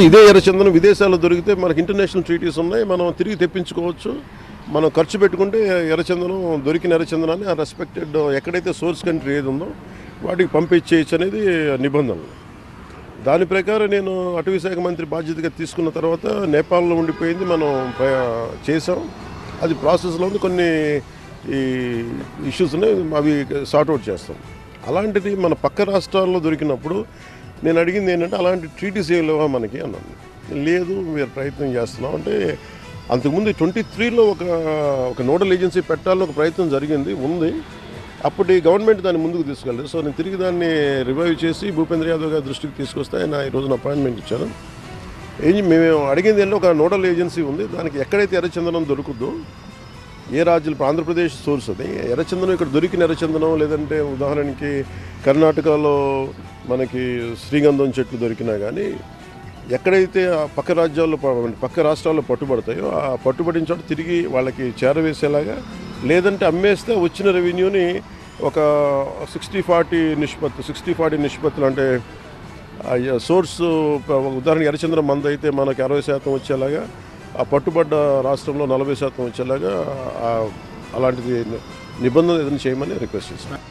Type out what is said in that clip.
ఇదే ఎర్రచందనం విదేశాల్లో దొరికితే మనకి ఇంటర్నేషనల్ ట్రీటీస్ ఉన్నాయి, మనం తిరిగి తెప్పించుకోవచ్చు. మనం ఖర్చు పెట్టుకుంటే ఎర్రచందనం దొరికిన ఎర్రచందనాన్ని ఆ రెస్పెక్టెడ్ ఎక్కడైతే సోర్స్ కంట్రీ ఏది ఉందో వాటికి పంపించేయచ్చు అనేది నిబంధనలు. దాని ప్రకారం నేను అటవీ శాఖ మంత్రి బాధ్యతగా తీసుకున్న తర్వాత నేపాల్లో ఉండిపోయింది, మనం చేసాం. అది ప్రాసెస్లో ఉంది. కొన్ని ఈ ఇష్యూస్ ఉన్నాయి, అవి సార్ట్అవుట్ చేస్తాం. అలాంటిది మన పక్క రాష్ట్రాల్లో దొరికినప్పుడు నేను అడిగింది ఏంటంటే అలాంటి ట్రీటీస్ ఏం లేవా మనకి అన్నాను. లేదు, మీరు ప్రయత్నం చేస్తున్నాం అంటే అంతకుముందు 23లో ఒక నోడల్ ఏజెన్సీ పెట్టాలని ఒక ప్రయత్నం జరిగింది, ఉంది. అప్పటి గవర్నమెంట్ దాన్ని ముందుకు తీసుకెళ్ళలేదు. సో నేను తిరిగి దాన్ని రివైవ్ చేసి భూపేంద్ర యాదవ్ గారి దృష్టికి తీసుకొస్తే ఆయన ఈ రోజున అపాయింట్మెంట్ ఇచ్చాను. మేము అడిగింది ఏంటంటే ఒక నోడల్ ఏజెన్సీ ఉంది, దానికి ఎక్కడైతే ఎర్రచందనం దొరుకుద్దో ఏ రాజ్యాలు, ఆంధ్రప్రదేశ్ సోర్స్ అది ఎర్రచందనం, ఇక్కడ దొరికిన ఎర్రచందనం లేదంటే ఉదాహరణకి కర్ణాటకలో మనకి శ్రీగంధం చెట్లు దొరికినా కానీ ఎక్కడైతే ఆ పక్క రాజ్యాల్లో పక్క రాష్ట్రాల్లో పట్టుబడతాయో ఆ పట్టుబడిన చోట తిరిగి వాళ్ళకి చేరవేసేలాగా, లేదంటే అమ్మేస్తే వచ్చిన రెవెన్యూని ఒక 60-40 నిష్పత్తులు అంటే సోర్స్ ఉదాహరణ ఎర్రచంద్రం మంద అయితే మనకి 60% వచ్చేలాగా, ఆ పట్టుబడ్డ రాష్ట్రంలో 40% వచ్చేలాగా అలాంటిది నిబంధన ఏదైనా చేయమని రిక్వెస్ట్ చేస్తాను.